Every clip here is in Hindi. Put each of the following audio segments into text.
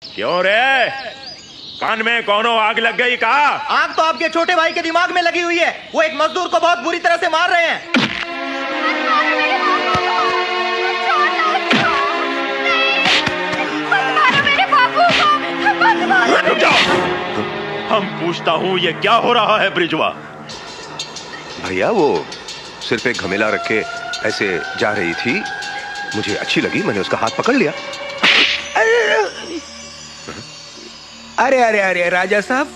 क्यों रे? कान में कौनो आग लग गई का? आग तो आपके छोटे भाई के दिमाग में लगी हुई है। वो एक मजदूर को बहुत बुरी तरह से मार रहे हैं। रुक जाओ। हम पूछता हूँ ये क्या हो रहा है ब्रिजवा? भैया वो सिर पे घमेला रख के ऐसे जा रही थी, मुझे अच्छी लगी, मैंने उसका हाथ पकड़ लिया। अरे अरे अरे राजा साहब,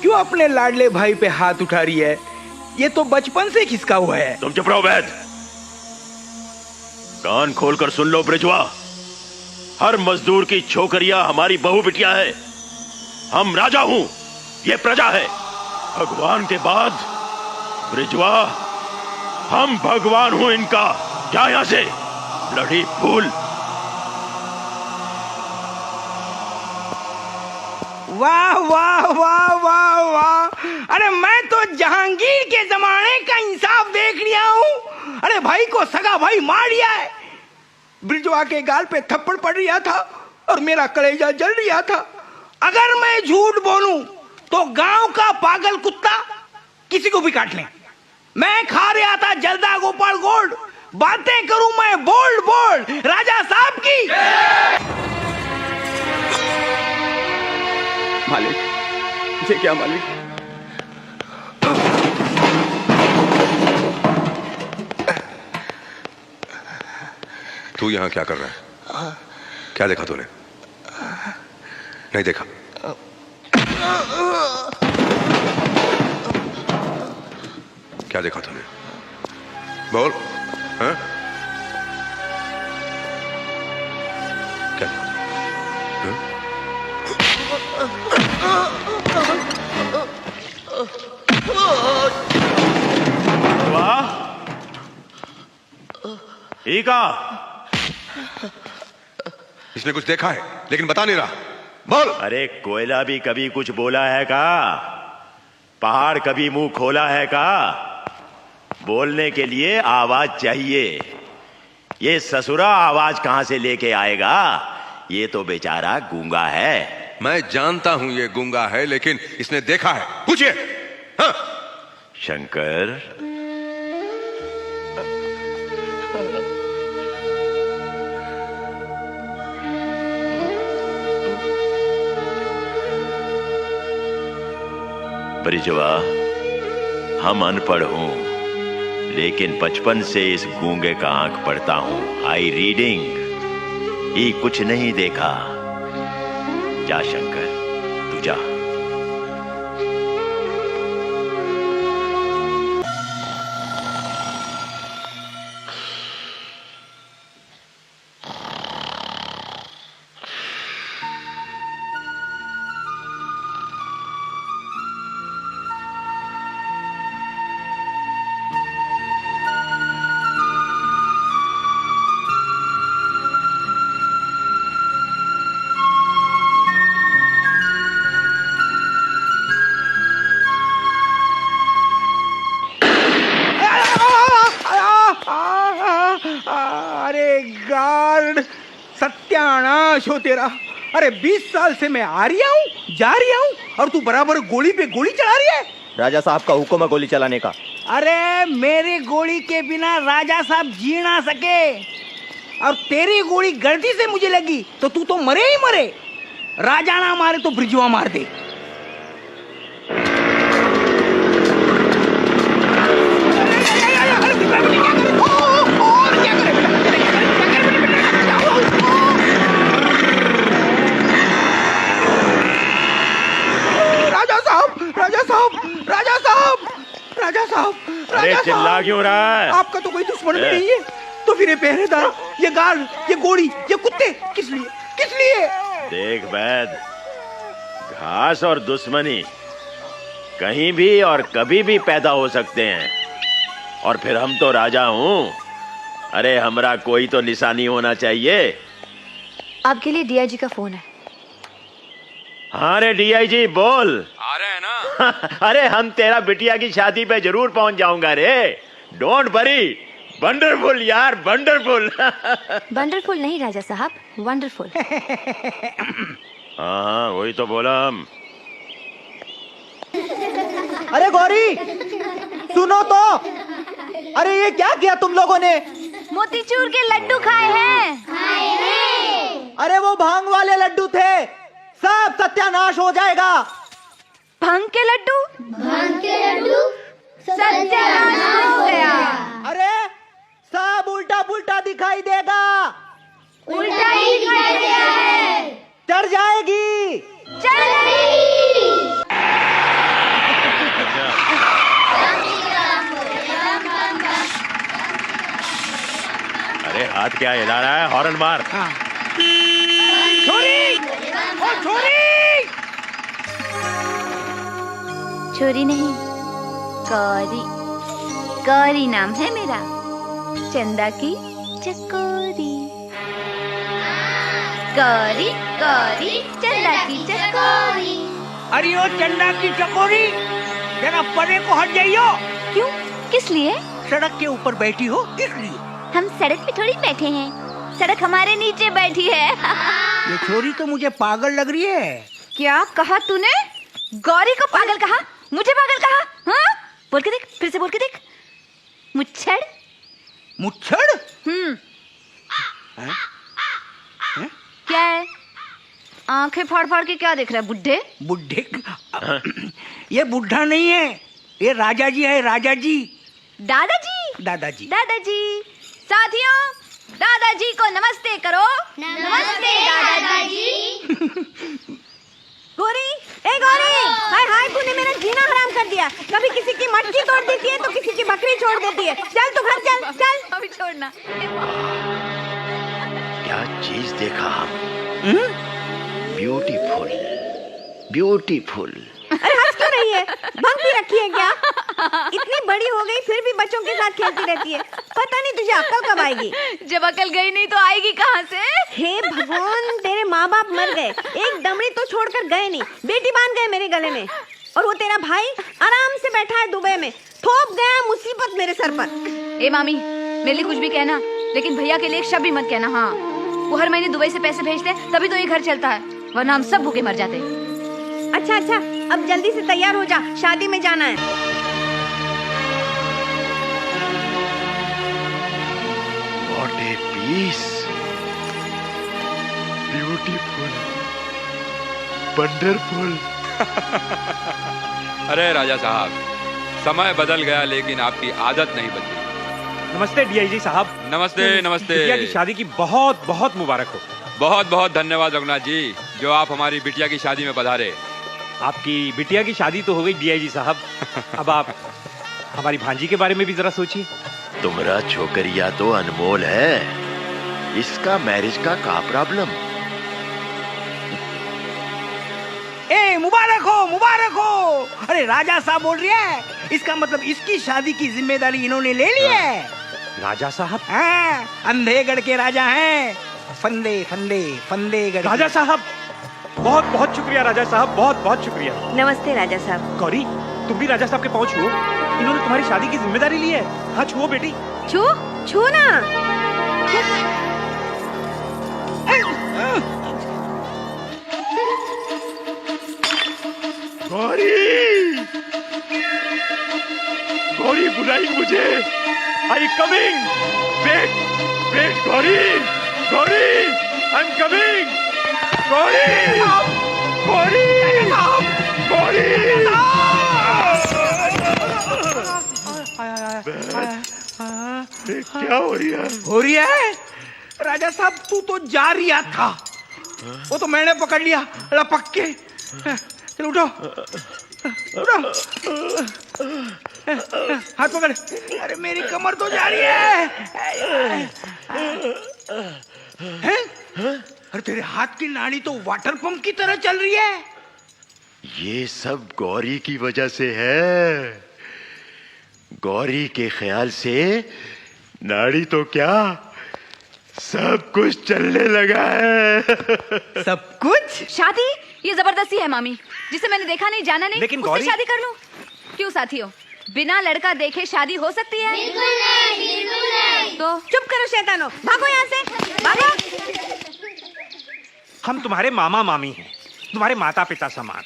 क्यों अपने लाडले भाई पे हाथ उठा रही है? ये तो बचपन से खिसका हुआ है। तुम चुप रहो वैद। कान खोलकर सुन लो ब्रिजवा, हर मजदूर की छोकरियां हमारी बहू बिटिया है। हम राजा हूं, ये प्रजा है। भगवान के बाद ब्रिजवा हम भगवान हूं इनका। क्या यहां से ब्लडी फूल। वाह वाह वाह वाह वाह! अरे मैं तो जहांगीर के जमाने का इंसाफ देख लिया हूँ। अरे भाई को सगा भाई मार दिया है। ब्रिजवा के गाल पे थप्पड़ पड़ रहा था और मेरा कलेजा जल रहा था। अगर मैं झूठ बोलूं तो गांव का पागल कुत्ता किसी को भी काट ले। मैं खा रहा था जर्दा गोपाल गोल्ड। बातें करूं मैं बोल्ड बोल्ड राजा साहब की। मालिक, ये क्या मालिक? तू यहाँ क्या कर रहा है? क्या देखा तूने? नहीं देखा? क्या देखा तूने? बोल। हाँ? क्या देखा तूने? हाँ? वाह, ईका इसने कुछ देखा है लेकिन बता नहीं रहा। बोल। अरे कोयला भी कभी कुछ बोला है का? पहाड़ कभी मुंह खोला है का? बोलने के लिए आवाज चाहिए। ये ससुरा आवाज कहां से लेके आएगा? ये तो बेचारा गूंगा है। मैं जानता हूं ये गूंगा है, लेकिन इसने देखा है। पूछिए। हाँ? शंकर, ब्रिजवा, हम अनपढ़ हूं, लेकिन बचपन से इस गूंगे का आंख पढ़ता हूं। I reading. ये कुछ नहीं देखा। जा शंकर, तू जा। अरे गार्ड, सत्यानाश हो तेरा। अरे 20 साल से मैं आ रहा हूँ, जा रहा हूँ, और तू बराबर गोली पे गोली चला रही है। राजा साहब का हुक्म है गोली चलाने का। अरे मेरी गोली के बिना राजा साहब जी ना सके, और तेरी गोली गलती से मुझे लगी तो तू तो मरे ही मरे। राजा ना मारे तो ब्रिजवा मार दे। अरे चिल्ला क्यों रहा है? आपका तो कोई दुश्मन भी नहीं है, तो फिर ये पहरेदार, ये गार्ड, ये गोली, ये कुत्ते किस लिए? किस लिए? देख वैद, घास और दुश्मनी कहीं भी और कभी भी पैदा हो सकते हैं, और फिर हम तो राजा हूं। अरे हमरा कोई तो निशानी होना चाहिए। आपके लिए डीआईजी का फोन है। हाँ रे डीआईजी, बोल। आ रहे हैं ना? अरे हम तेरा बिटिया की शादी पे जरूर पहुंच जाऊंगा रे। Don't worry. वंडरफुल यार, वंडरफुल। वंडरफुल नहीं राजा साहब, वंडरफुल। हाँ वही तो बोला हम। अरे गौरी सुनो तो। अरे ये क्या किया तुम लोगों ने? मोतीचूर के लड्डू खाए हैं। अरे वो भांग वाले लड्डू थे, सब सत्यानाश हो जाएगा। भांग के लड्डू? सत्यानाश हो गया। अरे सब उल्टा पुल्टा दिखाई देगा। उल्टा ही दिखाई दिया है। चढ़ जाएगी। अरे हाथ क्या हिला रहा है? हॉर्न मार। छोरी, ओ छोरी। छोरी नहीं, गौरी। गौरी नाम है मेरा, चंदा की चकोरी। गौरी गौरी चंदा की चकोरी। अरे ओ चंदा की चकोरी, जरा परे को हट जाइयो। क्यों? किस लिए? सड़क के ऊपर बैठी हो इसलिए। हम सड़क पे थोड़ी बैठे हैं, सड़क हमारे नीचे बैठी है। ये छोरी तो मुझे पागल लग रही है। क्या कहा तूने? गौरी को पागल कहा? मुझे पागल कहा? हाँ? बोल के देख, फिर से बोल के देख। मुच्छड़। मुच्छड़? क्या है? आंखें फाड़ फाड़ के क्या देख रहा है बुड्ढे? बुड्ढे? ये बुढ़ा नहीं है, ये राजा जी है, राजा जी। दादाजी। दादाजी। दादाजी। साथियों, दादाजी को नमस्ते करो। नमस्ते दादाजी। गौरी, ए गौरी, हाय हाय, तूने मेरा जीना हराम कर दिया। कभी किसी की मटकी तोड़ देती है तो किसी की बकरी छोड़ देती है। चल तू घर चल, चल। अभी छोड़ना। क्या चीज देखा हम? Beautiful, beautiful. अरे हंस क्यों रही है? भंग भी रखी है क्या? इतनी बड़ी हो गई फिर भी बच्चों के साथ खेलती रहती है। पता नहीं तुझे अक्ल कब आएगी। जब अकल गई नहीं तो आएगी कहाँ से? हे भगवान, तेरे माँ बाप मर गए, एक दमड़ी तो छोड़कर गए नहीं, बेटी बांध गए मेरे गले में। और वो तेरा भाई आराम से बैठा है दुबई में, थोप गया मुसीबत मेरे सर पर। ए मामी, मेरे लिए कुछ भी कहना, लेकिन भैया के लिए एक शब्द भी मत कहना। हाँ, वो हर महीने दुबई से पैसे भेजते हैं, तभी तो ये घर चलता है, वरना हम सब भूखे मर जाते। अच्छा अच्छा, अब जल्दी से तैयार हो जा, शादी में जाना है। What a piece, beautiful, wonderful. अरे राजा साहब, समय बदल गया लेकिन आपकी आदत नहीं बदली। नमस्ते डीआईजी साहब। नमस्ते नमस्ते। बिटिया की शादी की बहुत बहुत मुबारक हो। बहुत बहुत धन्यवाद रघुनाथ जी, जो आप हमारी बिटिया की शादी में पधारे। आपकी बिटिया की शादी तो हो गई डीआईजी साहब, अब आप हमारी भांजी के बारे में भी जरा सोचिए। तुम्हारा छोकरिया तो अनमोल है, इसका मैरिज का प्रॉब्लम? ए मुबारक हो, मुबारक हो। अरे राजा साहब बोल रही है, इसका मतलब इसकी शादी की जिम्मेदारी इन्होंने ले ली है। राजा साहब? हाँ, अंधेगढ़ के राजा हैं, फंदे फंदे फंदेगढ़। राजा साहब, बहुत बहुत शुक्रिया राजा साहब, बहुत बहुत शुक्रिया। नमस्ते राजा साहब। गौरी, तुम भी राजा साहब के पांव छुओ, इन्होंने तुम्हारी शादी की जिम्मेदारी ली है। हाँ छुओ बेटी। छू छू ना। गौरी, गौरी बुलाई मुझे। I coming. Wait wait Gauri, Gauri I am coming. Gauri, Gauri, Gauri. क्या हो रही है? हो रही है? राजा साहब तू तो जा रिया था, वो तो मैंने पकड़ लिया लपक के। चलो उठो, उठो, हाथ पकड़। अरे मेरी कमर तो जा रही है। हैं? अरे तेरे हाथ की नाड़ी तो वाटर पंप की तरह चल रही है। ये सब गौरी की वजह से है। गौरी के ख्याल से नाड़ी तो क्या, सब कुछ चलने लगा है। सब कुछ? शादी? ये जबरदस्ती है मामी, जिसे मैंने देखा नहीं जाना नहीं, लेकिन उससे गौरी- शादी कर लूं? क्यों साथियों, बिना लड़का देखे शादी हो सकती है? बिल्कुल नहीं, बिल्कुल नहीं। तो चुप करो शैतानो, भागो यहाँ से, भागो। हम तुम्हारे मामा मामी हैं, तुम्हारे माता पिता समान।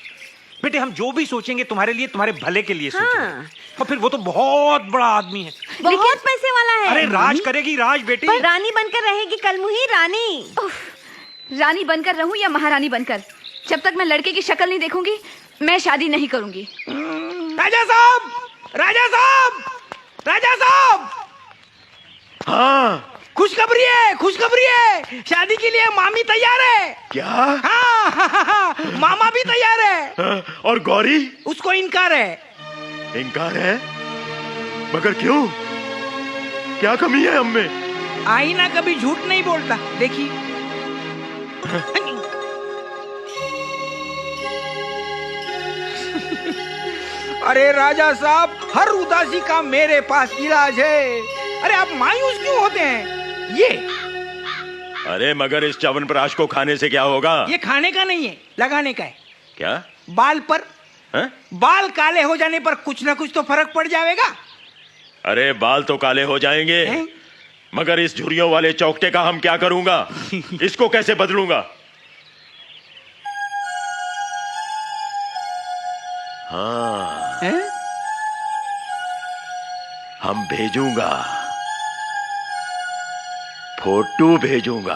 बेटे हम जो भी सोचेंगे तुम्हारे लिए, तुम्हारे भले के लिए सोचेंगे। हाँ। और फिर वो तो बहुत बड़ा आदमी है। बहुत पैसे वाला है। अरे राज करेगी राज बेटी। पर रानी बनकर रहेगी कलमुही रानी। उफ, रानी बनकर रहूं या महारानी बनकर, जब तक मैं लड़के की शक्ल नहीं देखूंगी मैं शादी नहीं करूंगी। राजा साहब, राजा साहब, राजा साहब, हाँ खुशखबरी है, खुशखबरी है। शादी के लिए मामी तैयार है। क्या? हाँ, मामा भी तैयार है। हाँ, और गौरी? उसको इनकार है। इनकार है? मगर क्यों? क्या कमी है हम में? आईना कभी झूठ नहीं बोलता, देखिए। अरे राजा साहब, हर उदासी का मेरे पास इलाज है। अरे आप मायूस क्यों होते हैं? ये अरे मगर इस च्यवनप्राश को खाने से क्या होगा? ये खाने का नहीं है, लगाने का है। क्या? बाल पर। हाँ? बाल काले हो जाने पर कुछ ना कुछ तो फर्क पड़ जाएगा। अरे बाल तो काले हो जाएंगे, हैं? मगर इस झुर्रियों वाले चौकटे का हम क्या करूंगा? इसको कैसे बदलूंगा? हाँ, हैं? हम भेजूंगा, फोटो भेजूंगा।